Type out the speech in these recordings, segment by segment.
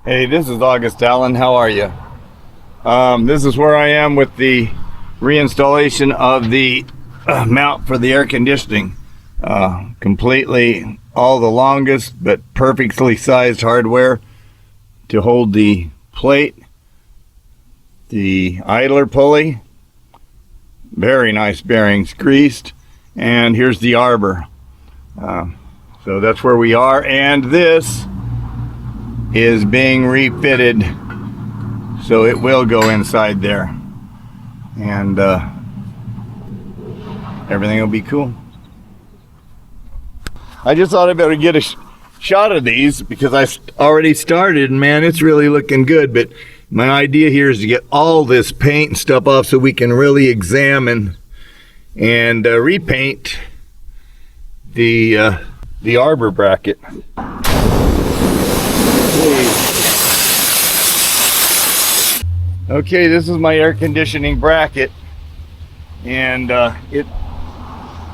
Hey, this is August Allen. How are you? This is where I am with the reinstallation of the mount for the air conditioning. Completely all the longest but perfectly sized hardware to hold the plate, the idler pulley, very nice bearings, greased, and here's the arbor. So that's where we are, and this is being refitted, so it will go inside there, and everything will be cool. I just thought I'd better get a shot of these because I already started, and man, it's really looking good. But my idea here is to get all this paint and stuff off so we can really examine and repaint the arbor bracket. Okay, this is my air conditioning bracket, and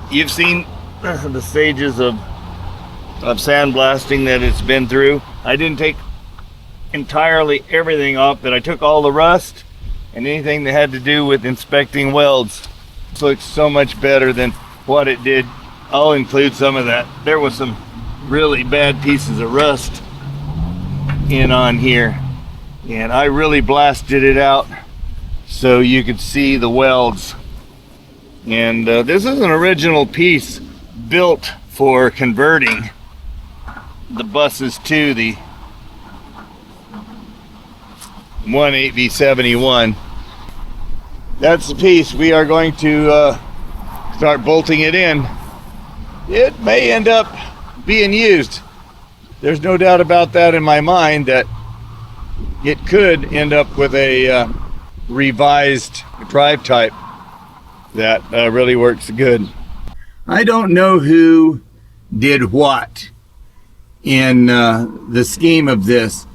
you've seen the stages of sandblasting that it's been through. I didn't take entirely everything off, but I took all the rust and anything that had to do with inspecting welds. It looks so much better than what it did. I'll include some of that. There was some really bad pieces of rust in on here, and I really blasted it out so you could see the welds. And this is an original piece built for converting the buses to the 18V71. That's the piece. We are going to start bolting it in. It may end up being used. There's no doubt about that in my mind, that it could end up with a revised drive type that really works good. I don't know who did what in the scheme of this.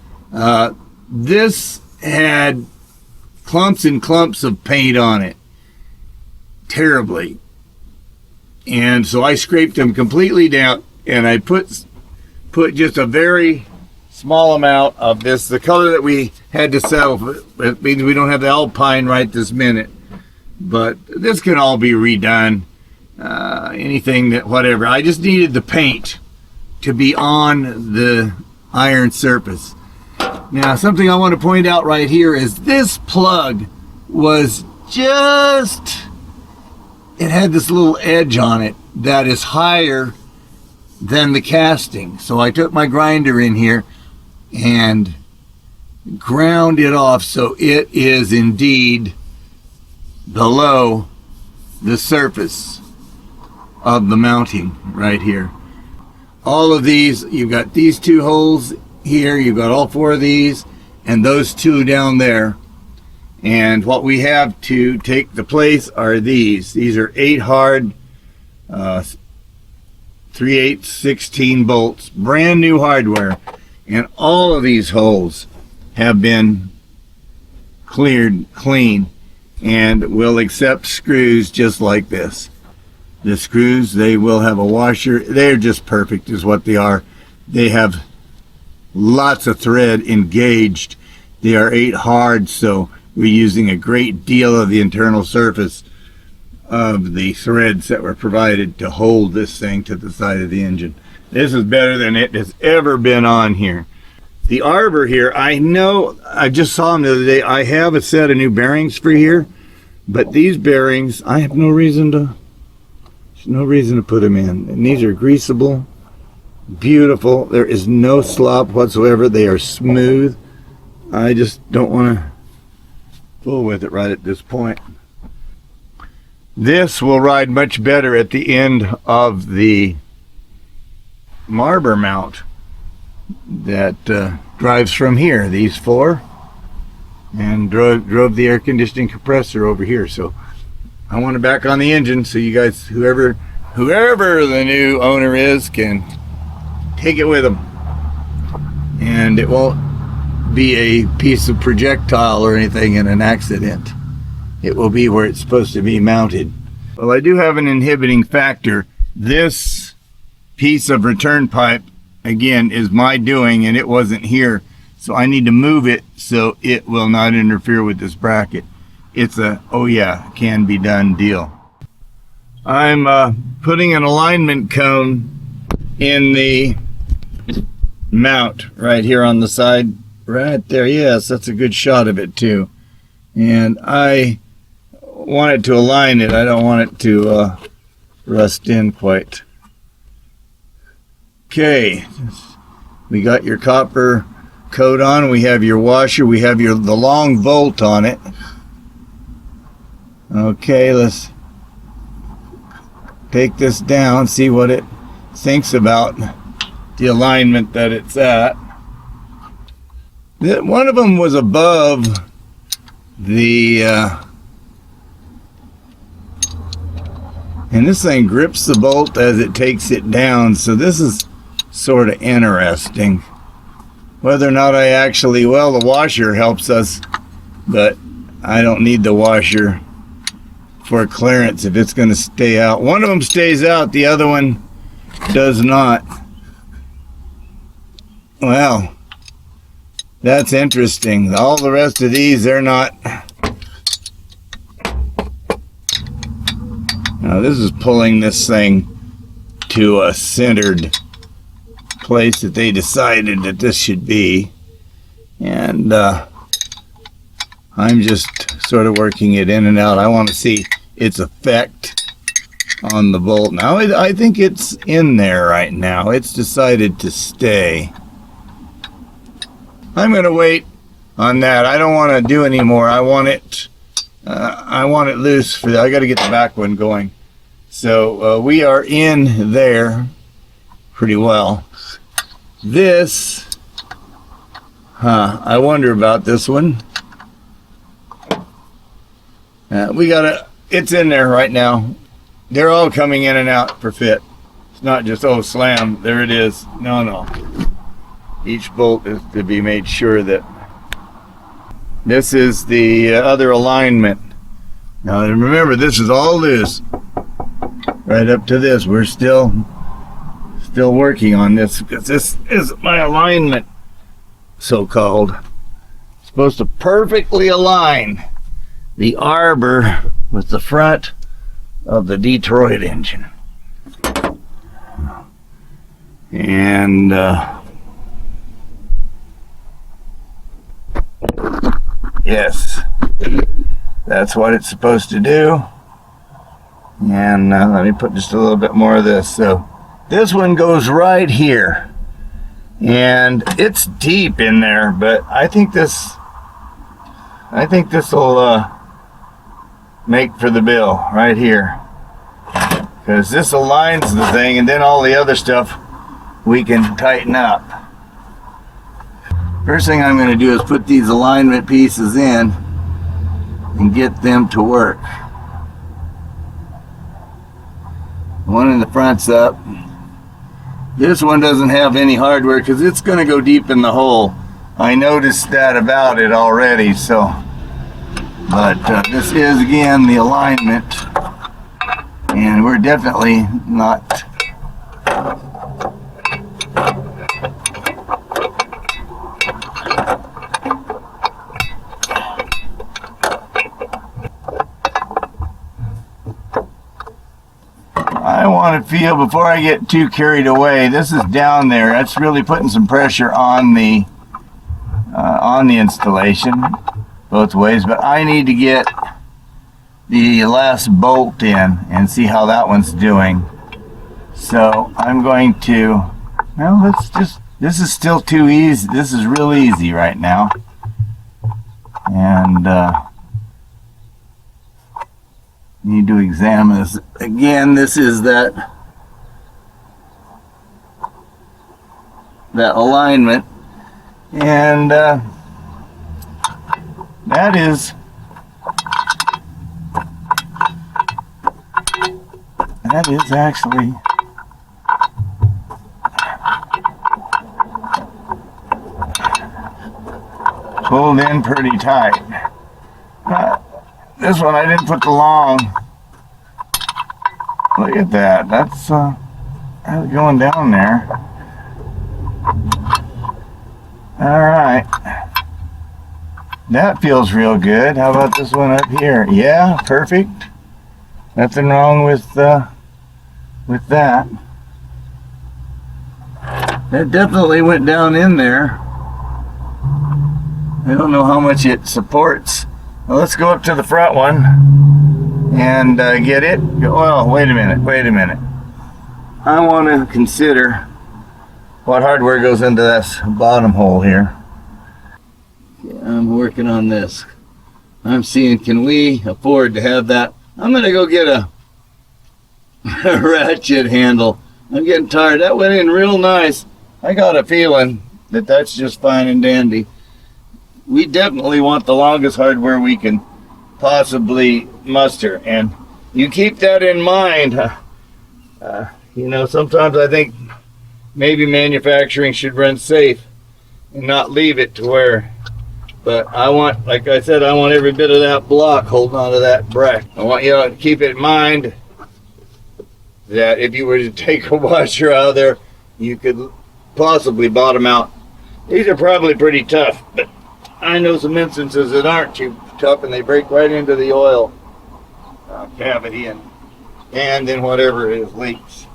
This had clumps and clumps of paint on it, terribly. And so I scraped them completely down, and I put just a very small amount of this, the color that we had to settle. It means we don't have the alpine right this minute, but this can all be redone. Anything that, whatever. I just needed the paint to be on the iron surface. Now, something I want to point out right here is this plug was just, it had this little edge on it that is higher than the casting. So I took my grinder in here and ground it off so it is indeed below the surface of the mounting right here. All of these, you've got these two holes here, you've got all four of these, and those two down there. And what we have to take the place are these. These are 8 hard 3/8 16 bolts, brand new hardware, and all of these holes have been cleared clean and will accept screws just like this. The screws, they will have a washer. They're just perfect is what they are. They have lots of thread engaged. They are 8 hard, so we're using a great deal of the internal surface of the threads that were provided to hold this thing to the side of the engine. This is better than it has ever been on here. The arbor here, I know, I just saw them the other day. I have a set of new bearings for here, but these bearings, I have no reason to put them in. And these are greasable, beautiful. There is no slop whatsoever. They are smooth. I just don't want to fool with it right at this point. This will ride much better at the end of the arbor mount that drives from here, these 4, and drove the air conditioning compressor over here. So I want it back on the engine so you guys, whoever the new owner is, can take it with them, and it won't be a piece of projectile or anything in an accident. It will be where it's supposed to be mounted. Well, I do have an inhibiting factor. This piece of return pipe, again, is my doing, and it wasn't here. So I need to move it so it will not interfere with this bracket. It's a, oh yeah, can be done deal. I'm putting an alignment cone in the mount right here on the side. Right there, yes, that's a good shot of it too. And I want it to align it. I don't want it to rust in quite. Okay, we got your copper coat on. We have your washer. We have the long bolt on it. Okay, let's take this down, see what it thinks about the alignment that it's at. One of them was above the and this thing grips the bolt as it takes it down, so this is sort of interesting. Whether or not I actually, well, the washer helps us, but I don't need the washer for clearance if it's going to stay out. One of them stays out, the other one does not. Well, that's interesting. All the rest of these, they're not. Now this is pulling this thing to a centered place that they decided that this should be, and I'm just sort of working it in and out. I want to see its effect on the bolt. Now I think it's in there right now. It's decided to stay. I'm going to wait on that. I don't want to do any more. I want it loose for I got to get the back one going. So we are in there pretty well. This, I wonder about this one. It's in there right now. They're all coming in and out for fit. It's not just, oh, slam, there it is. No. Each bolt is to be made sure that this is the other alignment. Now remember, this is all loose. Right up to this, we're still working on this because this is my alignment, so-called. It's supposed to perfectly align the arbor with the front of the Detroit engine. And yes, that's what it's supposed to do. And let me put just a little bit more of this. So this one goes right here, and it's deep in there, but I think this will make for the bill right here, because this aligns the thing, and then all the other stuff we can tighten up. First thing I'm going to do is put these alignment pieces in and get them to work. One in the front's up. This one doesn't have any hardware because it's going to go deep in the hole. I noticed that about it already, so. But this is, again, the alignment. And we're definitely not. I want to feel, before I get too carried away, this is down there. That's really putting some pressure on the installation both ways. But I need to get the last bolt in and see how that one's doing. So I'm going to, well, let's just, this is still too easy. This is real easy right now. And need to examine this again. This is that alignment, and that is actually pulled in pretty tight. This one I didn't put the long. Look at that. That's going down there. All right. That feels real good. How about this one up here? Yeah, perfect. Nothing wrong with that. That definitely went down in there. I don't know how much it supports. Well, let's go up to the front one and get it. Well, wait a minute. I want to consider what hardware goes into this bottom hole here. I'm working on this. I'm seeing, can we afford to have that? I'm going to go get a ratchet handle. I'm getting tired. That went in real nice. I got a feeling that that's just fine and dandy. We definitely want the longest hardware we can possibly muster. And you keep that in mind. You know, sometimes I think maybe manufacturing should run safe and not leave it to where, but I want, like I said, I want every bit of that block holding onto that bracket. I want you to keep it in mind that if you were to take a washer out of there, you could possibly bottom out. These are probably pretty tough, but I know some instances that aren't too tough and they break right into the oil cavity and then whatever it is leaks.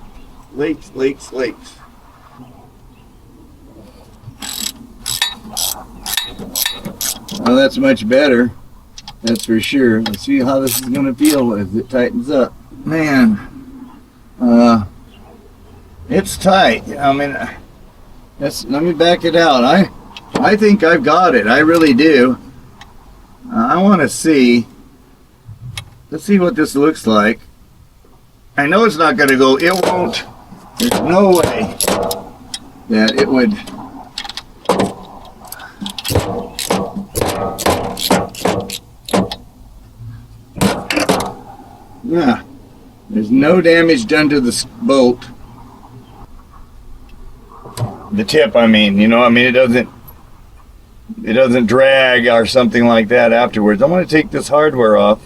Well, that's much better. That's for sure. Let's see how this is going to feel as it tightens up. Man, it's tight. I mean, let me back it out. I think I've got it. I really do. I want to see. Let's see what this looks like. I know it's not going to go. It won't. There's no way that it would. Yeah. There's no damage done to the bolt. The tip, I mean, you know, I mean, it doesn't drag or something like that afterwards. I want to take this hardware off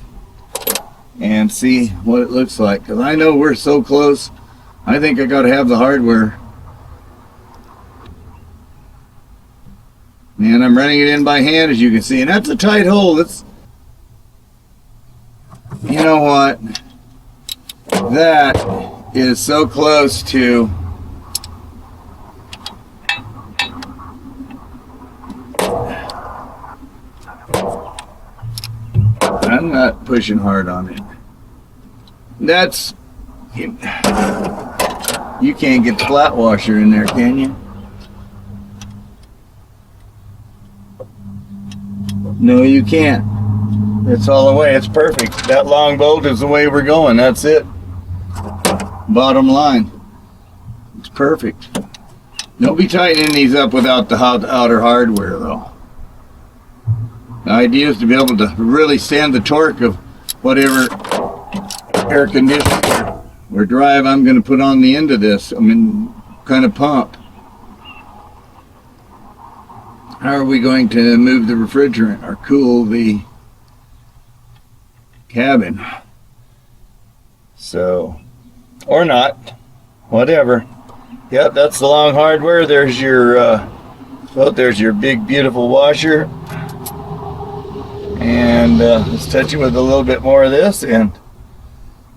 and see what it looks like, because I know we're so close. I think I got to have the hardware. And I'm running it in by hand, as you can see, and that's a tight hole. It's, you know what? That is so close to I'm not pushing hard on it. That's, you can't get the flat washer in there, can you? No, you can't. It's all the way. It's perfect. That long bolt is the way we're going. That's it. Bottom line. It's perfect. Don't be tightening these up without the outer hardware, though. The idea is to be able to really stand the torque of whatever air conditioner or drive I'm going to put on the end of this. I mean, kind of pump. How are we going to move the refrigerant or cool the cabin? So, or not, whatever. Yep, that's the long hardware. There's your there's your big beautiful washer. And let's touch it with a little bit more of this, and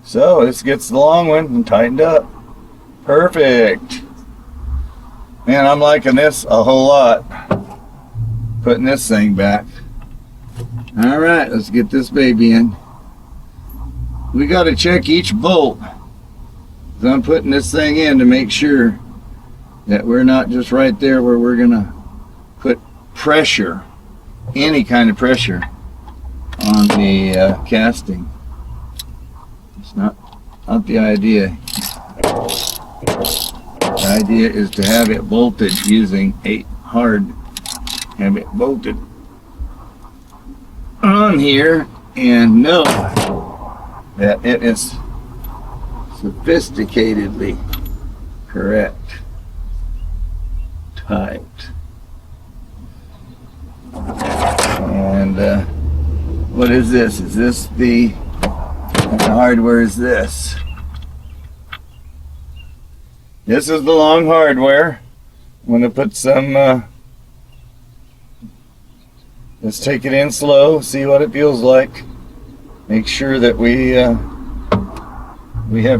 so this gets the long one and tightened up. Perfect. Man, I'm liking this a whole lot. Putting this thing back. All right, let's get this baby in. We got to check each bolt. So I'm putting this thing in to make sure that we're not just right there where we're gonna put pressure, any kind of pressure, on the casting. It's not the idea. The idea is to have it bolted using have it bolted on here and know that it is sophisticatedly correct, tight. And what is this? Is this the hardware? Is this? This is the long hardware. I'm going to put some Let's take it in slow, see what it feels like. Make sure that we have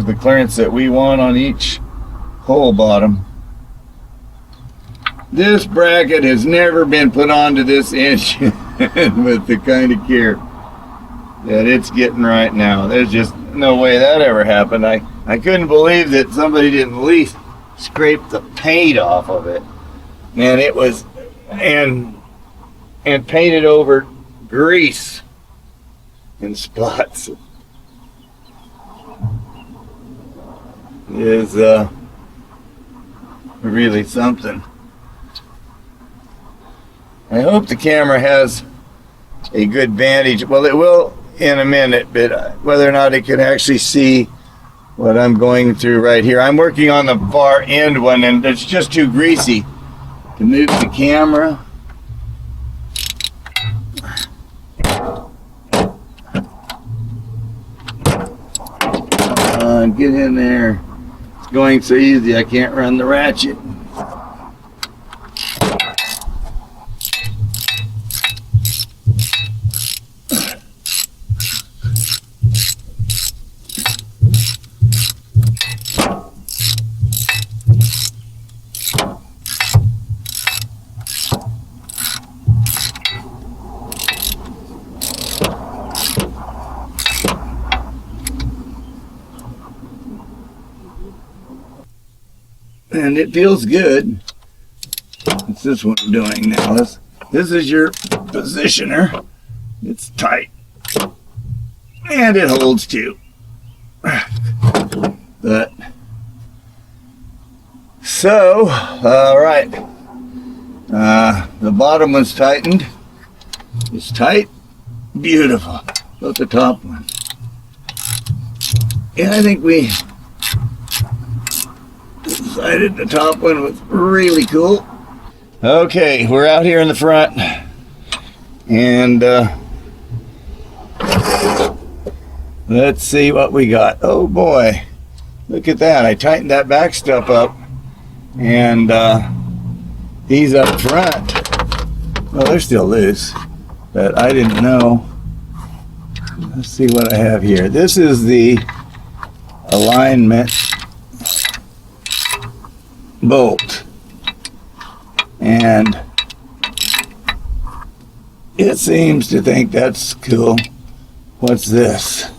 the clearance that we want on each hole bottom. This bracket has never been put onto this engine with the kind of care that it's getting right now. There's just no way that ever happened. I couldn't believe that somebody didn't at least scrape the paint off of it. And it was, and painted over grease in spots. Is really something. I hope the camera has a good vantage. Well, it will in a minute, but whether or not it can actually see what I'm going through right here. I'm working on the far end one, and it's just too greasy to move the camera. Get in there. It's going so easy I can't run the ratchet. And it feels good. It's this one I'm doing now. This is your positioner. It's tight. And it holds too. But so, alright. The bottom one's tightened. It's tight. Beautiful. But the top one. And I think we decided the top one was really cool. Okay, we're out here in the front, and let's see what we got. Oh boy, look at that. I tightened that back stuff up, and these up front, well, they're still loose, but I didn't know. Let's see what I have here. This is the alignment bolt, and it seems to think that's cool. What's this?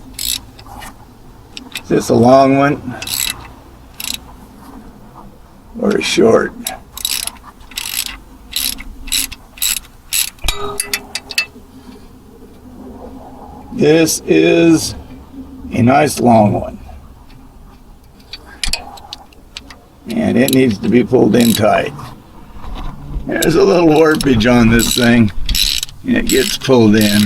Is this a long one or a short? This is a nice long one. And it needs to be pulled in tight. There's a little warpage on this thing, and it gets pulled in.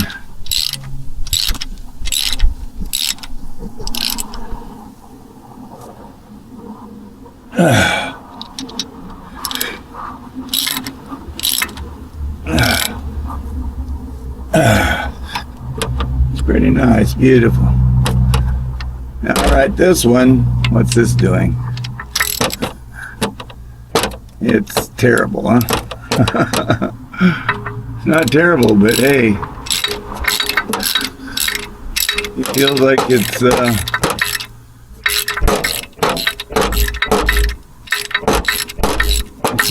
It's pretty nice, beautiful. All right, this one, what's this doing? It's terrible, huh? It's not terrible, but hey, it feels like it's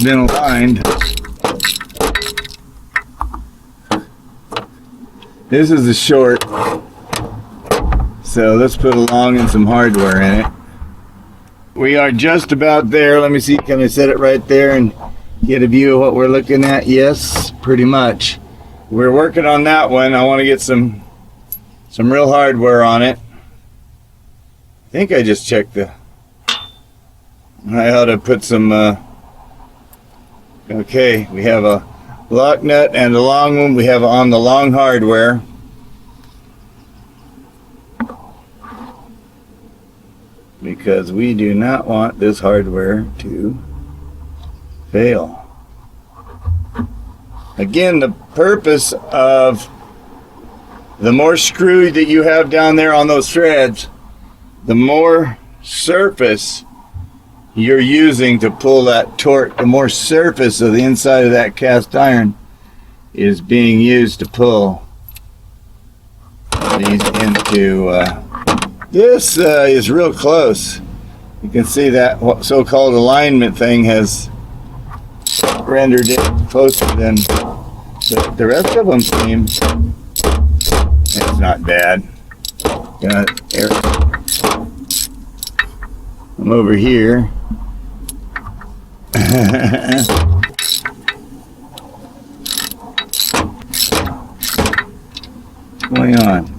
been aligned. This is a short, so let's put a long and some hardware in it. We are just about there. Let me see, can I set it right there and get a view of what we're looking at? Yes, pretty much. We're working on that one. I want to get some real hardware on it. I think I just checked I ought to put some, okay, we have a lock nut and a long one. We have on the long hardware. Because we do not want this hardware to fail. Again, the purpose of the more screw that you have down there on those threads, the more surface you're using to pull that torque, the more surface of the inside of that cast iron is being used to pull these into this is real close. You can see that so-called alignment thing has rendered it closer than the rest of them seem. It's not bad. I'm over here. What's going on?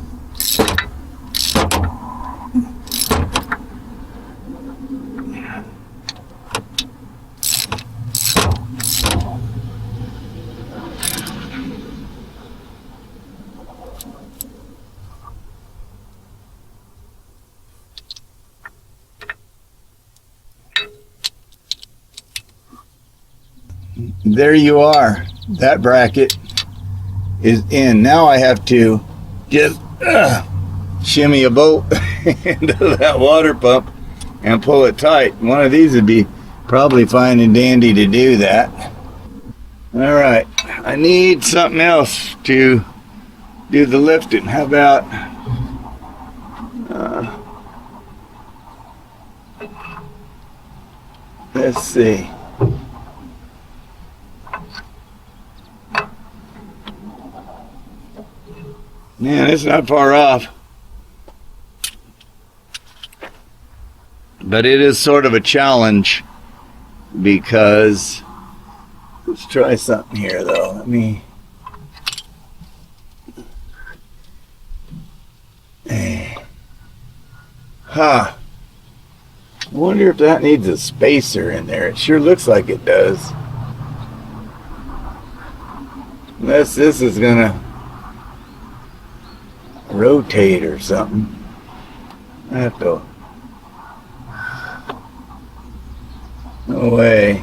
There you are. That bracket is in. Now I have to just shimmy a bolt into that water pump and pull it tight. One of these would be probably fine and dandy to do that. All right, I need something else to do the lifting. How about let's see. Man, it's not far off. But it is sort of a challenge because let's try something here though. Let me I wonder if that needs a spacer in there. It sure looks like it does. Unless this is gonna rotate or something. I have to. No way.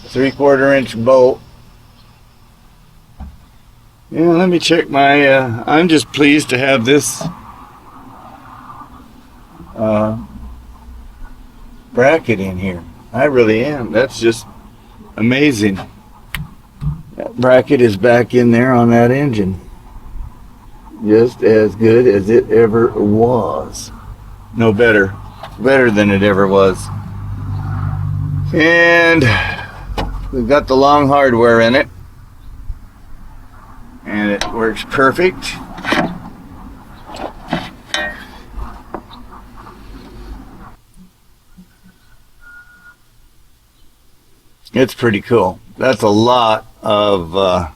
Three-quarter-inch bolt. Yeah, let me check my I'm just pleased to have this bracket in here. I really am. That's just amazing. That bracket is back in there on that engine. Just as good as it ever was. No, better. Better than it ever was. And we've got the long hardware in it, and it works perfect. It's pretty cool. That's a lot of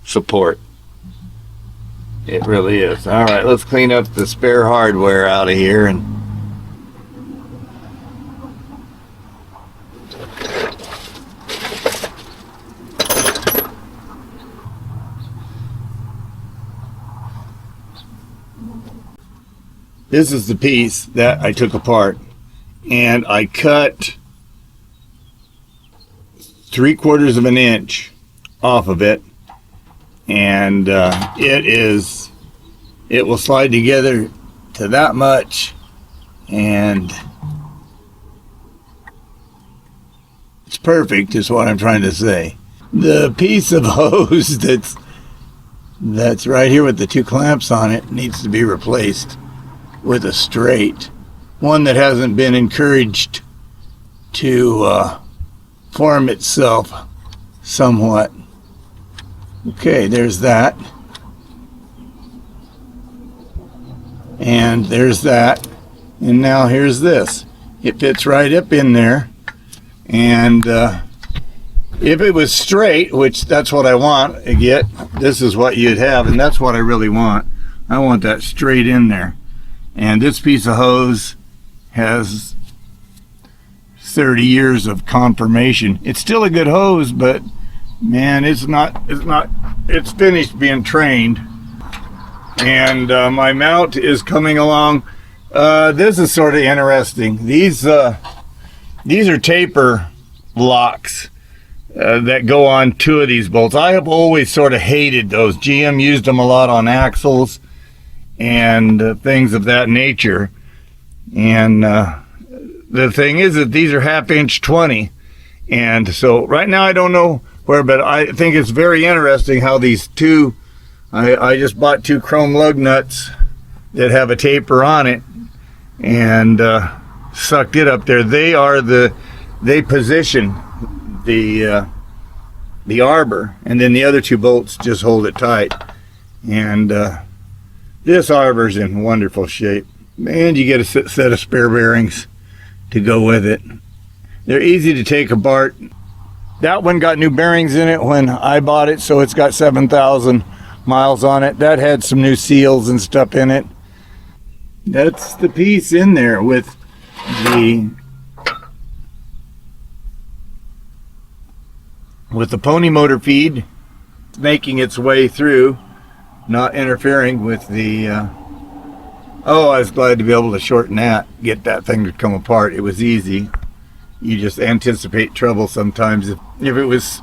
support. It really is. All right, let's clean up the spare hardware out of here and this is the piece that I took apart, and I cut 3/4 of an inch off of it, and it will slide together to that much, and it's perfect is what I'm trying to say. The piece of hose that's right here with the two clamps on it needs to be replaced with a straight one that hasn't been encouraged to form itself somewhat. Okay, there's that, and there's that, and now here's this. It fits right up in there, and if it was straight, which that's what I want to get, this is what you'd have, and that's what I really want. I want that straight in there. And this piece of hose has 30 years of confirmation. It's still a good hose, but man, it's finished being trained. and my mount is coming along. This is sort of interesting. These are taper locks that go on 2 of these bolts. I have always sort of hated those. GM used them a lot on axles and things of that nature. And the thing is that these are 1/2 inch 20. And so right now I don't know where, but I think it's very interesting how these two, I just bought 2 chrome lug nuts that have a taper on it and sucked it up there. They position the arbor, and then the other 2 bolts just hold it tight. And this arbor's in wonderful shape. And you get a set of spare bearings to go with it. They're easy to take apart. That one got new bearings in it when I bought it, so it's got 7,000 miles on it. That had some new seals and stuff in it. That's the piece in there with the pony motor feed making its way through, not interfering with the oh, I was glad to be able to shorten that, get that thing to come apart. It was easy. You just anticipate trouble sometimes. If it was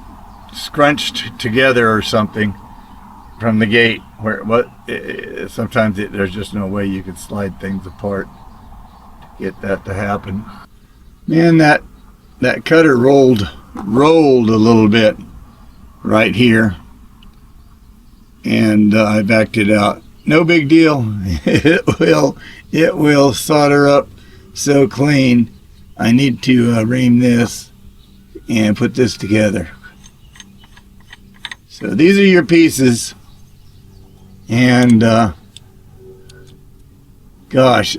scrunched together or something from the gate, sometimes there's just no way you could slide things apart to get that to happen. Man, that cutter rolled a little bit right here, and I backed it out. No big deal. It will solder up so clean. I need to ream this and put this together. So these are your pieces, and gosh,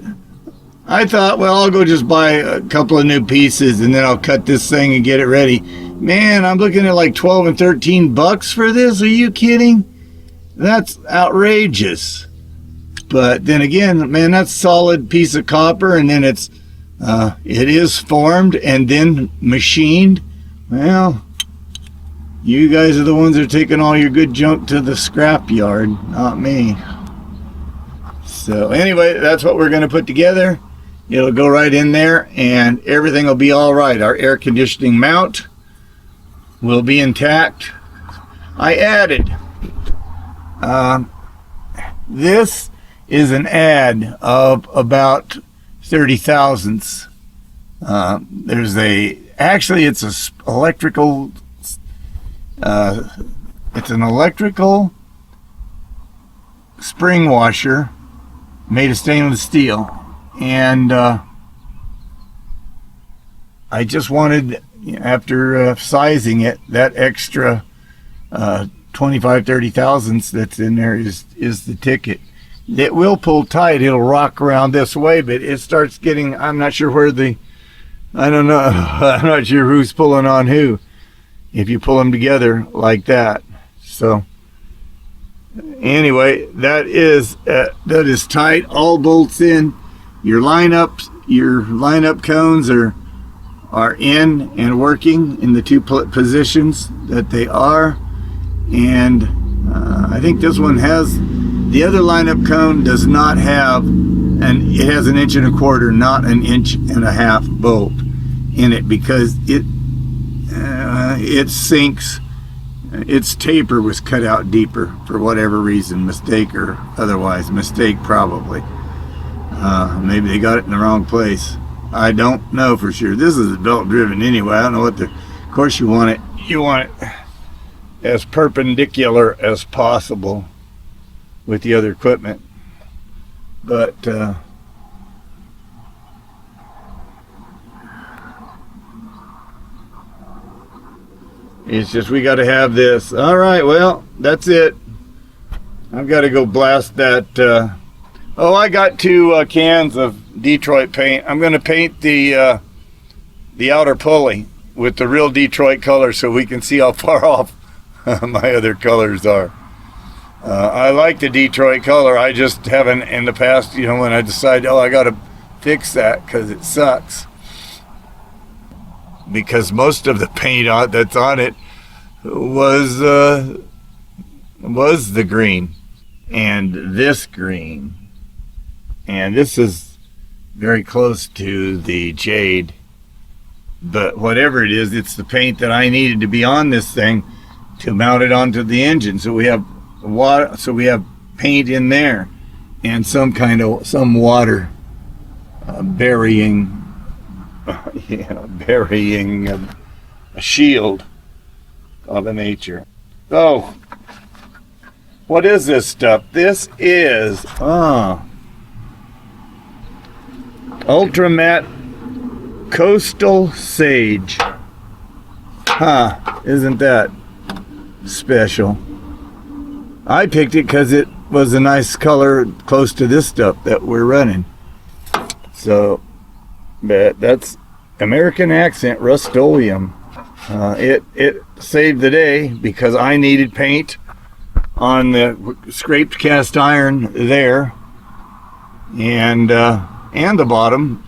I thought, well, I'll go just buy a couple of new pieces and then I'll cut this thing and get it ready. Man, I'm looking at like 12 and 13 bucks for this. Are you kidding? That's outrageous. But then again, man, that's a solid piece of copper, and then it is formed and then machined. Well, you guys are the ones that are taking all your good junk to the scrap yard, not me. So anyway, that's what we're going to put together. It'll go right in there and everything will be all right. Our air conditioning mount will be intact. I added, this is an ad of about 30 thousandths. Actually it's an electrical spring washer made of stainless steel, and I just wanted, after sizing it, that extra 25-30 thousandths that's in there is the ticket. It will pull tight. It'll rock around this way, but it starts getting, I'm not sure where I don't know. I'm not sure who's pulling on who if you pull them together like that. So anyway, that is tight. All bolts in. Your lineup cones are in and working in the 2 pushes that they are. And I think this one has, the other lineup cone does not have, and it has 1 1/4 inch, not 1.5 inch bolt in it, because it sinks. Its taper was cut out deeper for whatever reason, mistake or otherwise. Mistake probably. Maybe they got it in the wrong place. I don't know for sure. This is belt driven anyway. I don't know what of course you want it as perpendicular as possible with the other equipment, but it's just, we got to have this. All right, well, that's it. I've got to go blast that. I got 2 cans of Detroit paint. I'm going to paint the outer pulley with the real Detroit color so we can see how far off my other colors are. I like the Detroit color. I just haven't in the past, when I decide, I got to fix that because it sucks. Because most of the paint that's on it was the green. and this green. And this is very close to the jade. But whatever it is, it's the paint that I needed to be on this thing to mount it onto the engine. So we have water, so we have paint in there and some water burying a shield of nature. So what is this stuff? This is Ultra Matte Coastal Sage. Isn't that special? I picked it because it was a nice color close to this stuff that we're running. So, but that's American Accent Rust-Oleum. It saved the day because I needed paint on the scraped cast iron there, and the bottom.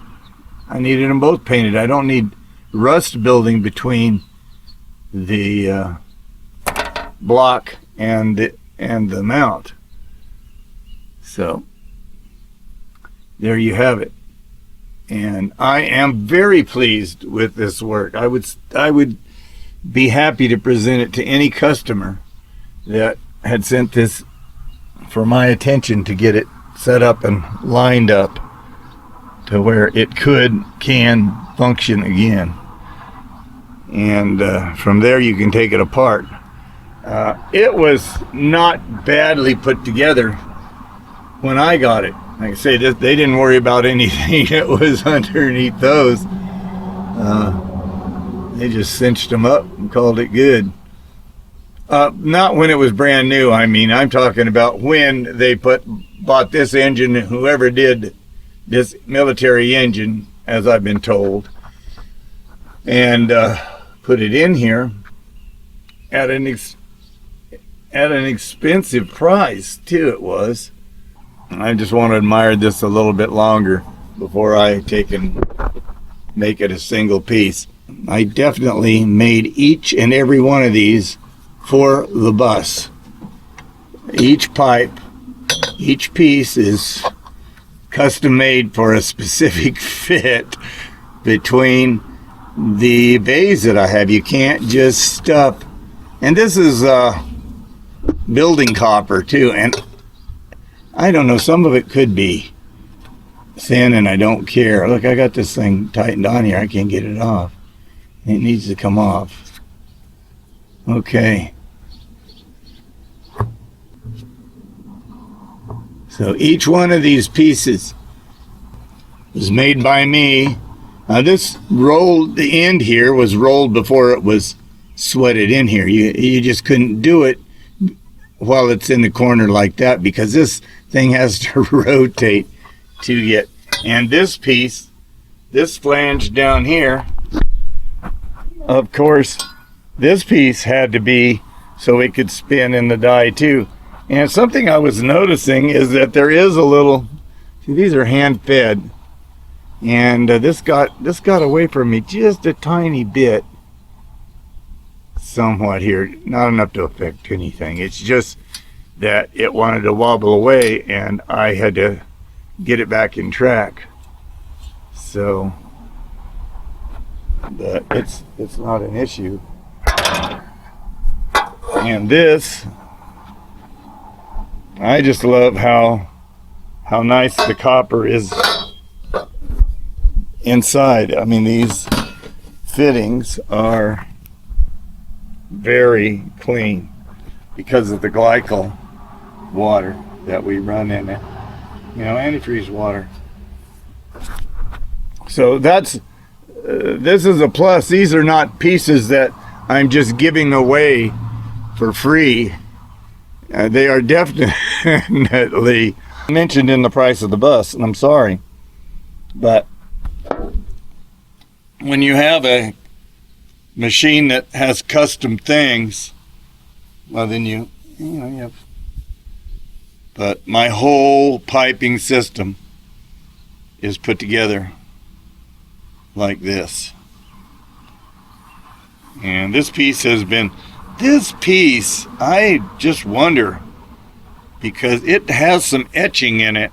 I needed them both painted. I don't need rust building between the block and the mount. So there you have it. And I am very pleased with this work. I would be happy to present it to any customer that had sent this for my attention to get it set up and lined up to where it can function again. And from there you can take it apart. It was not badly put together when I got it. Like I say, they didn't worry about anything that was underneath those. They just cinched them up and called it good. Not when it was brand new. I mean, I'm talking about when they bought this engine, whoever did this military engine, as I've been told, and put it in here at an expensive price too. It was. I just want to admire this a little bit longer before I take and make it a single piece. I definitely made each and every one of these for the bus. Each pipe, each piece is custom made for a specific fit between the bays that I have. You can't just stuff, and this is building copper too, and I don't know, some of it could be thin and I don't care. Look, I got this thing tightened on here. I can't get it off. It needs to come off. Okay. So each one of these pieces was made by me. Now this rolled, the end here was rolled before it was sweated in here. You just couldn't do it while it's in the corner like that, because this thing has to rotate to get. And this piece, this flange down here, of course, this piece had to be so it could spin in the die too. And something I was noticing is that there is a little, see, these are hand fed, and this got away from me just a tiny bit, somewhat here, not enough to affect anything. It's just that it wanted to wobble away and I had to get it back in track. So, but it's not an issue. And this, I just love how nice the copper is inside. I mean, these fittings are very clean because of the glycol water that we run in it, antifreeze water. So that's this is a plus. These are not pieces that I'm just giving away for free. They are definitely mentioned in the price of the bus, and I'm sorry, but when you have a machine that has custom things, well, then you have. But my whole piping system is put together like this. And this piece, I just wonder, because it has some etching in it.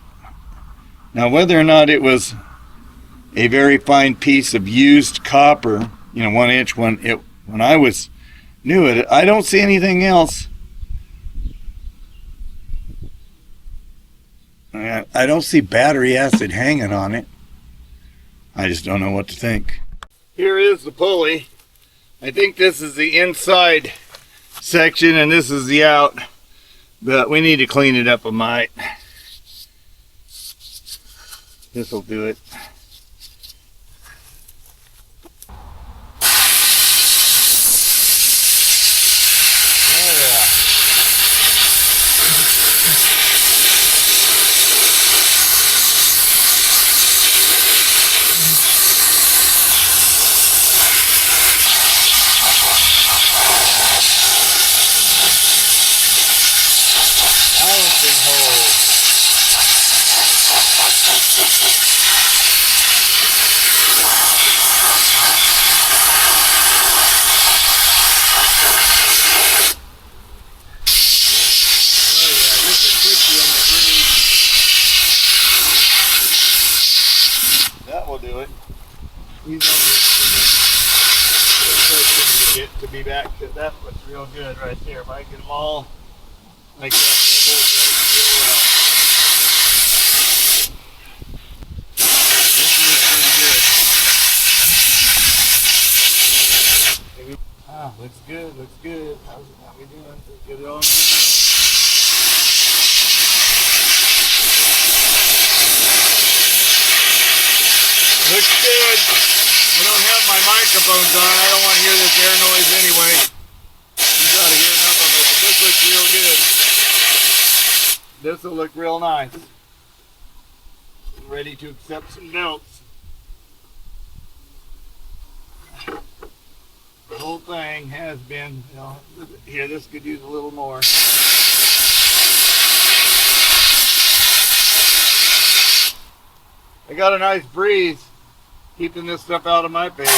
Now, whether or not it was a very fine piece of used copper, 1 inch when I was new at it, I don't see anything else. I don't see battery acid hanging on it. I just don't know what to think. Here is the pulley. I think this is the inside section and this is the out, but we need to clean it up a mite. This will do it. That will do it. He's to get to be back to that looks real good right there. If I get them all like that, they'll hold right real well. This is pretty good. Looks good, looks good. How's it, how we doing? Let's get it on. Looks good. I don't have my microphones on. I don't want to hear this air noise anyway. You gotta hear enough of it, but this looks real good. This will look real nice. I'm ready to accept some notes. The whole thing has been, here, this could use a little more. I got a nice breeze keeping this stuff out of my face. It's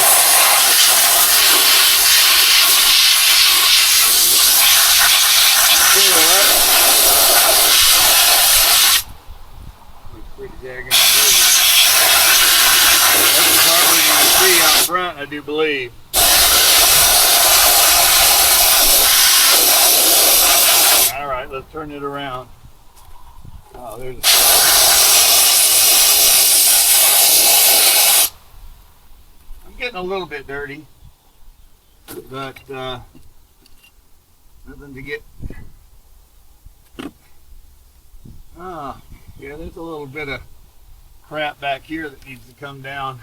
pretty daggone good. That's the part we're going to see out front, I do believe. Alright, let's turn it around. Oh, there's getting a little bit dirty, but nothing to get. Yeah, there's a little bit of crap back here that needs to come down.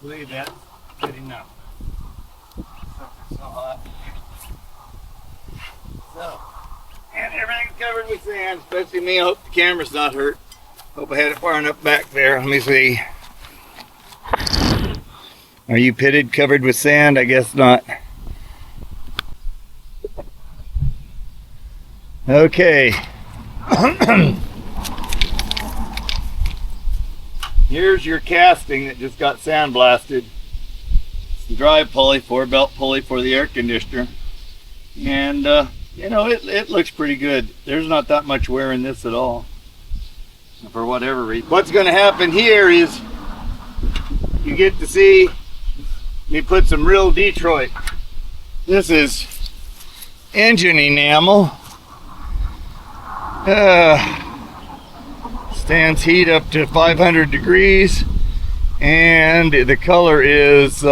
believe that's good enough. It's so hot. So, and everything's covered with sand, especially me. I hope the camera's not hurt. Hope I had it far enough back there. Let me see. Are you pitted, covered with sand? I guess not. Okay. Here's your casting that just got sandblasted. It's the drive pulley, 4-belt pulley for the air conditioner. And, you know, it looks pretty good. There's not that much wear in this at all, for whatever reason. What's going to happen here is you get to see me put some real Detroit. This is engine enamel. Stands heat up to 500 degrees, and the color is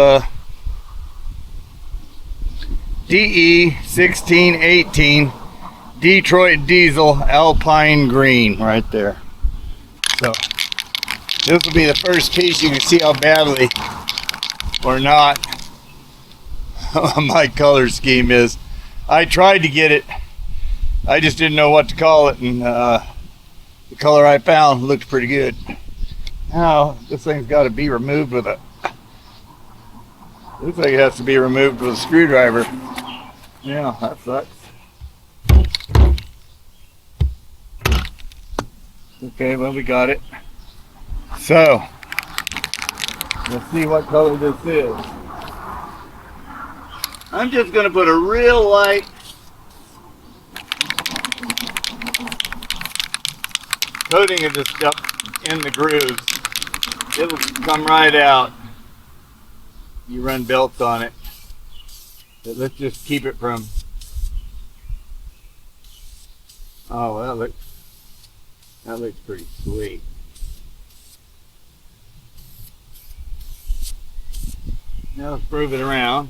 DE 1618 Detroit Diesel Alpine Green right there. So this will be the first piece. You can see how badly or not my color scheme is. I tried to get it, I just didn't know what to call it, and the color I found looked pretty good. Now this thing's got to be removed with a, looks like it has to be removed with a screwdriver. Yeah, that sucks. Okay, well, we got it. So let's see what color this is. I'm just going to put a real light coating of this stuff in the grooves. It'll come right out. You run belts on it. But let's just keep it from, oh, well, that looks pretty sweet. Now let's prove it around.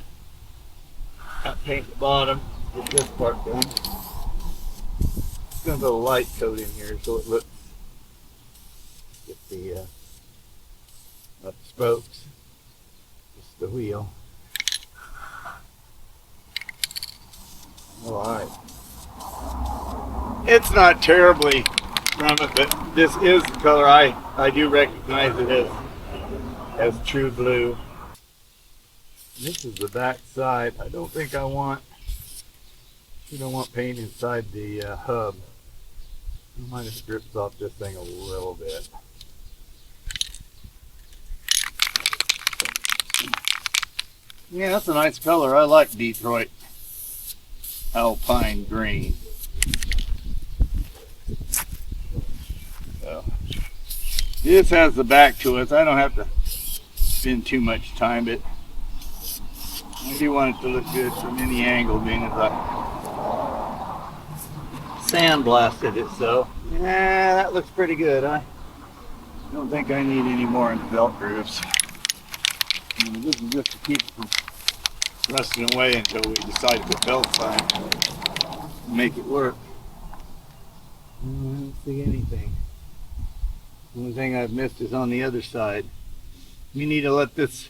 Got paint the bottom, get this part done. Just gonna put a light coat in here so it looks, get the not the spokes, just the wheel. Alright. It's not terribly from it, but this is the color I do recognize it as true blue. This is the back side. I don't think you don't want paint inside the hub. I might have stripped off this thing a little bit. Yeah, that's a nice color. I like Detroit Alpine Green. So this has the back to it. I don't have to spend too much time, but I do want it to look good from any angle, being as I sandblasted it. So yeah, that looks pretty good. I don't think I need any more in the belt grooves. This is just to keep it from rusting away until we decide to put belts on and make it work. I don't see anything. The only thing I've missed is on the other side. We need to let this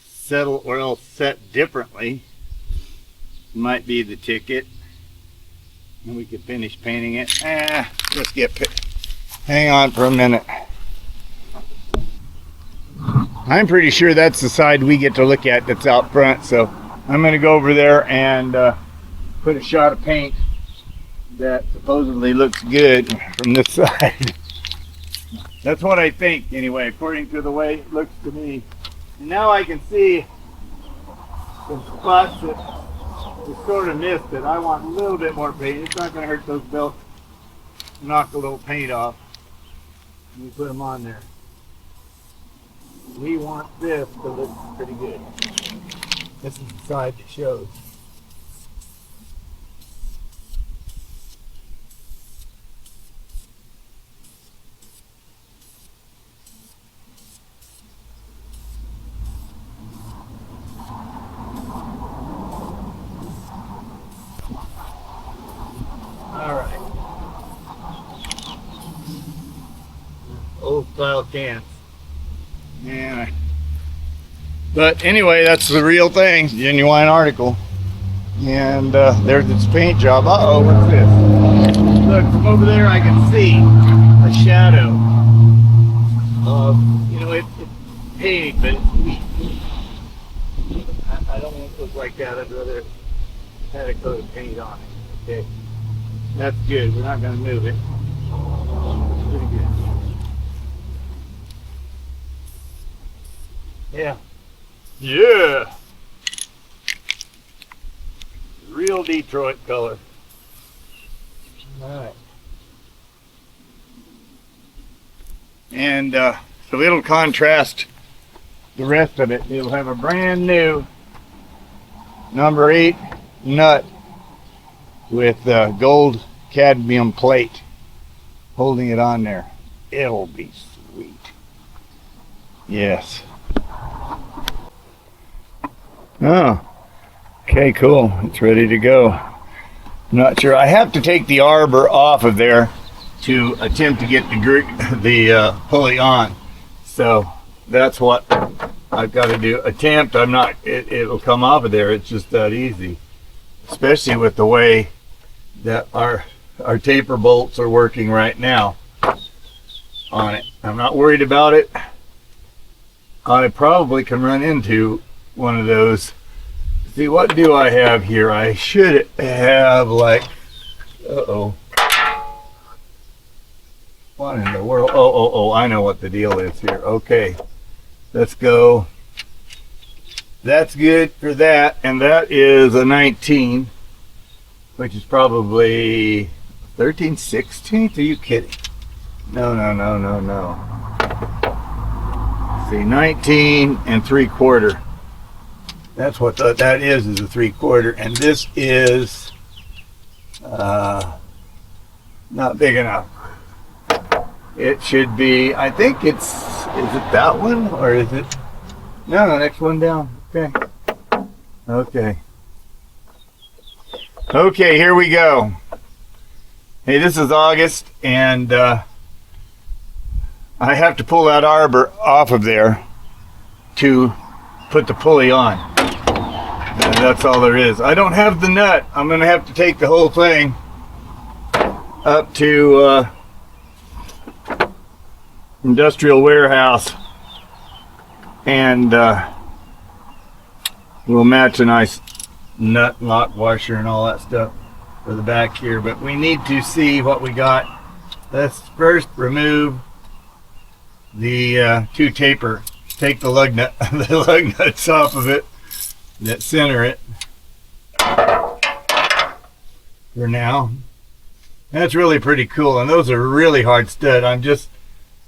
settle or else set differently. Might be the ticket. And we could finish painting it. Let's hang on for a minute. I'm pretty sure that's the side we get to look at that's out front, so I'm going to go over there and put a shot of paint that supposedly looks good from this side. That's what I think anyway, according to the way it looks to me. And now I can see some spots that we sort of missed it. I want a little bit more paint. It's not going to hurt those belts. Knock a little paint off. And we put them on there. We want this to look pretty good. This is the side that shows. Alright. Old style cans. And But anyway, that's the real thing, genuine article. And there's its paint job. Uh-oh, what's this? Look, from over there I can see a shadow of, you know, it's paint, but it's weak. I don't want it to look like that. I'd rather have a coat of paint on it. Okay, that's good. We're not going to move it. Pretty good. Yeah. Yeah. Real Detroit color. All right. And so it'll contrast the rest of it. It'll have a brand new number 8 nut with gold cadmium plate holding it on there. It'll be sweet. Yes. Oh, okay, cool. It's ready to go. I'm not sure. I have to take the arbor off of there to attempt to get the pulley on. So that's what I've got to do. Attempt. I'm not. It'll come off of there. It's just that easy. Especially with the way that our taper bolts are working right now on it. I'm not worried about it. I probably can run into one of those. See, what do I have here? I should have like, uh-oh. What in the world? Oh, I know what the deal is here. Okay, let's go. That's good for that, and that is a 19, which is probably 13 16th. Are you kidding? No. See, 19 and 3/4. That's what that is a 3/4, and this is not big enough. It should be, I think is it that one, or is it, no, the next one down. Okay, here we go. Hey, this is August, and I have to pull that arbor off of there to put the pulley on. And that's all there is. I don't have the nut. I'm going to have to take the whole thing up to industrial warehouse, and we'll match a nice nut and lock washer and all that stuff for the back here. But we need to see what we got. Let's first remove the take the lug nuts off of it that center it for now. That's really pretty cool, and those are really hard stud.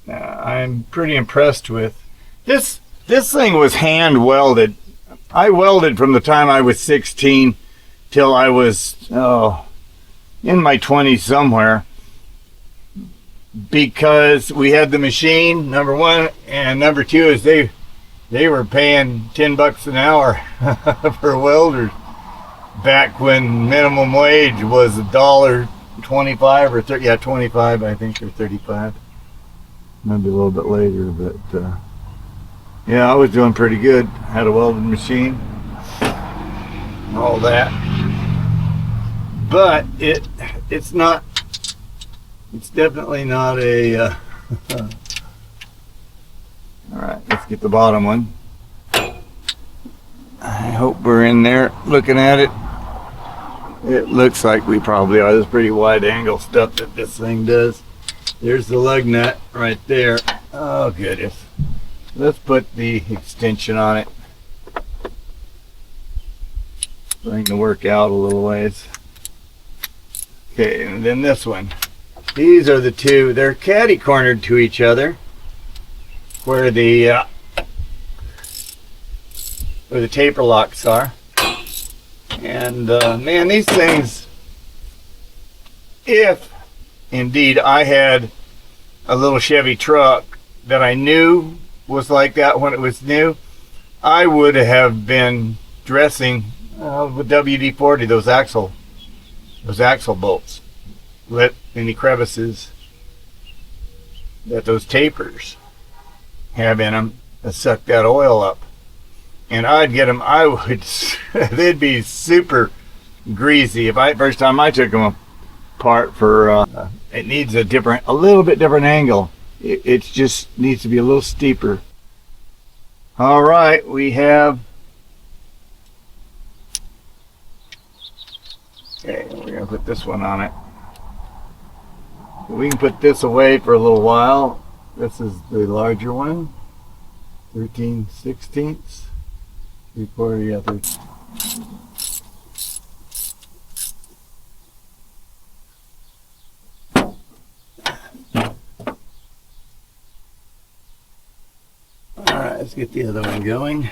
I'm pretty impressed with this. This thing was hand welded. I welded from the time I was 16 till I was in my 20s somewhere, because we had the machine, number one, and number two is they were paying $10 an hour for welders back when minimum wage was $1.25 or 30, yeah, 25 I think, or 35, maybe a little bit later, but yeah, I was doing pretty good. Had a welding machine, all that, but it's definitely not a all right, let's get the bottom one. I hope we're in there looking at it. It looks like we probably are. There's pretty wide angle stuff that this thing does. There's the lug nut right there. Oh goodness. Let's put the extension on it. Bring the work out a little ways. Okay, and then this one. These are the two. They're catty cornered to each other, where the taper locks are. And man, these things, if indeed I had a little Chevy truck that I knew was like that when it was new, I would have been dressing with WD-40 those axle bolts. Let any crevices that those tapers have in them that suck that oil up. and I'd get them. I would. They'd be super greasy. First time I took them apart for, it needs a little bit different angle. It just needs to be a little steeper. All right, we have. Okay, we're gonna put this one on it. We can put this away for a little while. This is the larger one, 13/16, 3/4, yeah, 13. All right, let's get the other one going.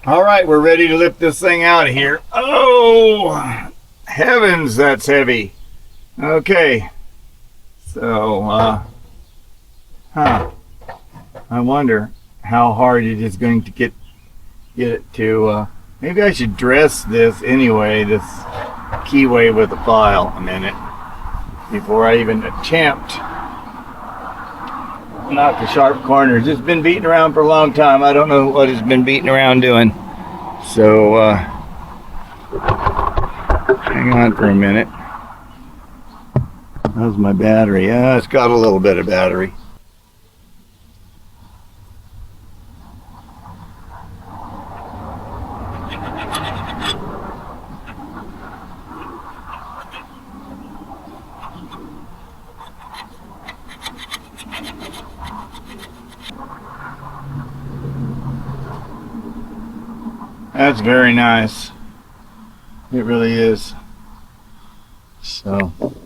All right, we're ready to lift this thing out of here. Oh, heavens, that's heavy. Okay, so, I wonder how hard it is going to get it to, maybe I should dress this anyway, this keyway with a file a minute before I even attempt knock the sharp corners. It's been beating around for a long time. I don't know what it's been beating around doing. So, hang on for a minute. How's my battery? Yeah, it's got a little bit of battery. That's very nice. It really is. So, all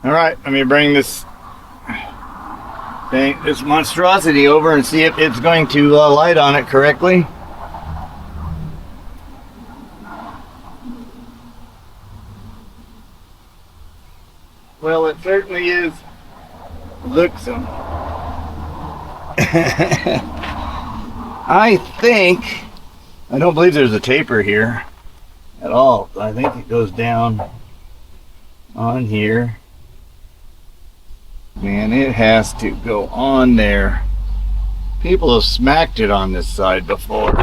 right, let me bring this monstrosity over and see if it's going to light on it correctly. Well, it certainly is looksome. I don't believe there's a taper here at all. I think it goes down on here. Man, it has to go on there. People have smacked it on this side before.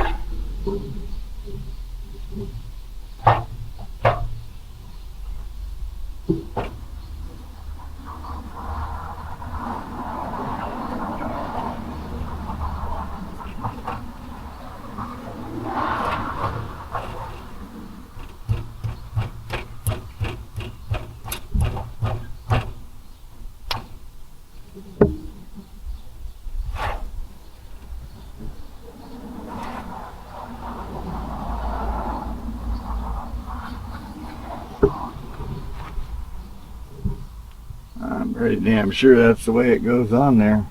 I'm pretty damn sure that's the way it goes on there.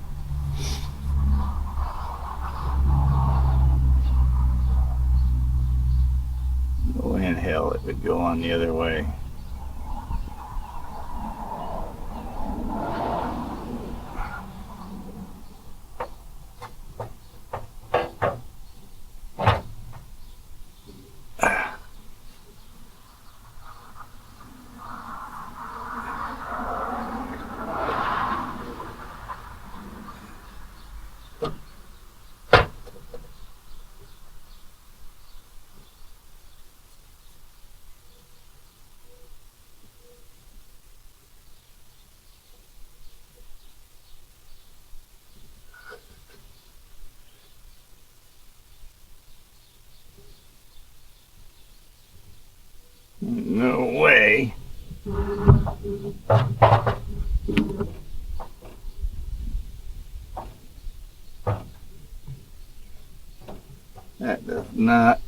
Oh, in hell, it would go on the other way. No way. That does not.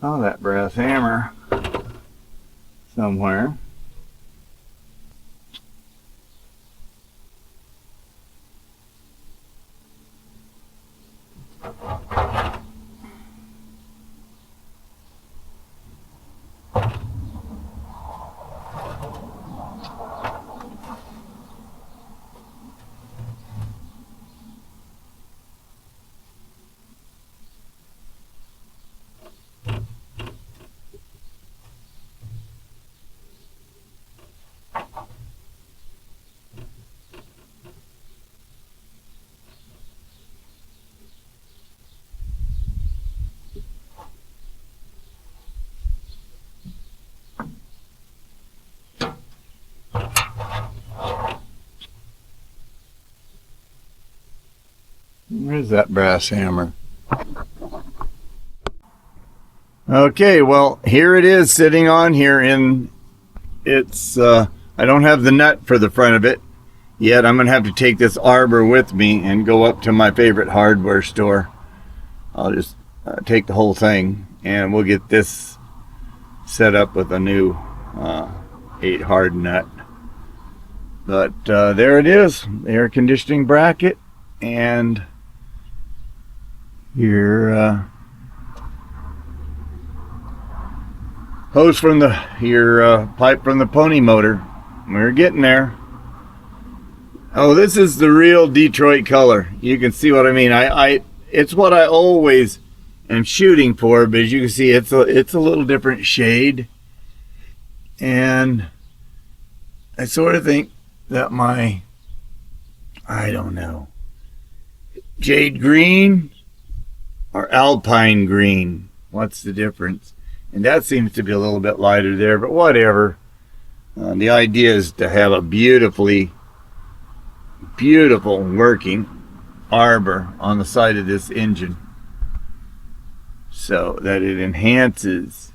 Oh, that brass hammer somewhere. Where's that brass hammer? Okay, well, here it is sitting on here in it's, I don't have the nut for the front of it yet. I'm going to have to take this arbor with me and go up to my favorite hardware store. I'll just take the whole thing and we'll get this set up with a new 8 hard nut. But there it is, the air conditioning bracket and your hose from your pipe from the pony motor. We're getting there. Oh, this is the real Detroit color. You can see what I mean. It's what I always am shooting for, but as you can see, it's a little different shade, and I sort of think that I don't know, jade green or alpine green. What's the difference? And that seems to be a little bit lighter there, but whatever. The idea is to have a beautiful working arbor on the side of this engine so that it enhances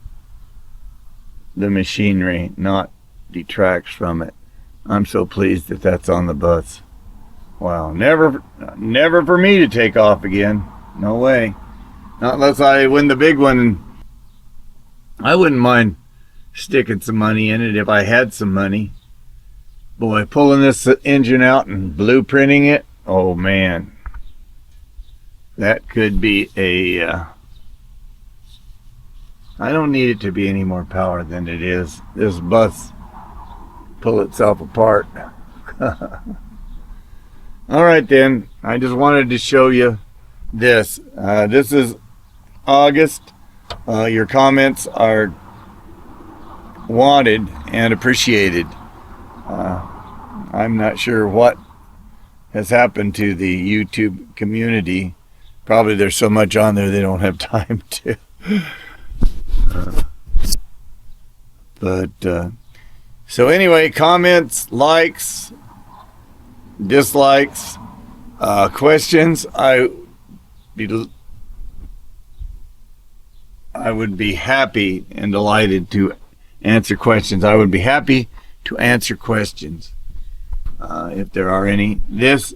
the machinery, not detracts from it. I'm so pleased that that's on the bus. Wow, never for me to take off again. No way. Not unless I win the big one. I wouldn't mind sticking some money in it if I had some money. Boy, pulling this engine out and blueprinting it, oh man. That could be I don't need it to be any more power than it is. This bus pull itself apart. Alright then, I just wanted to show you this. This is August. Your comments are wanted and appreciated. I'm not sure what has happened to the YouTube community. Probably there's so much on there they don't have time to. So anyway, comments, likes, dislikes, questions. I would be happy and delighted to answer questions. I would be happy to answer questions. if there are any. This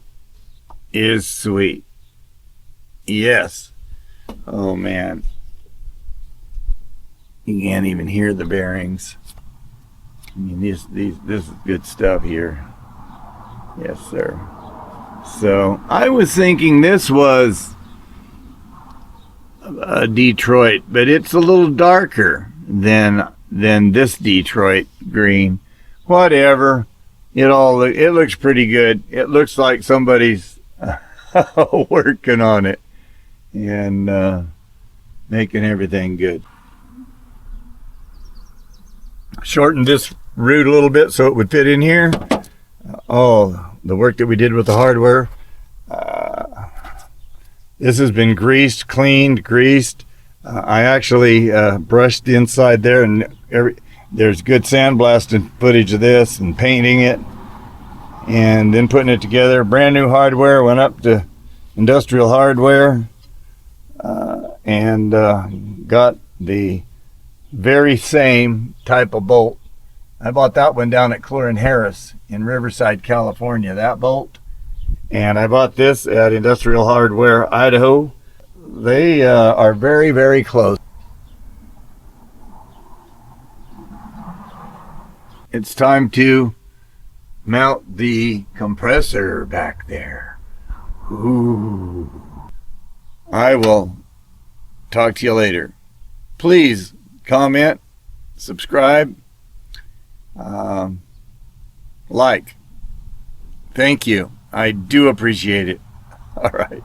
is sweet. Yes. Oh man. You can't even hear the bearings. I mean, this is good stuff here. Yes, sir. So I was thinking this was Detroit, but it's a little darker than this Detroit green. Whatever. It looks pretty good. It looks like somebody's working on it and making everything good. Shortened this root a little bit so it would fit in here. Oh, the work that we did with the hardware. This has been greased, cleaned, greased. I actually brushed the inside there, and there's good sandblasting footage of this and painting it and then putting it together. Brand new hardware. Went up to Industrial Hardware and got the very same type of bolt. I bought that one down at Clore & Harris in Riverside, California, that bolt. And I bought this at Industrial Hardware, Idaho. They are very, very close. It's time to mount the compressor back there. Ooh. I will talk to you later. Please comment, subscribe, like. Thank you. I do appreciate it. All right.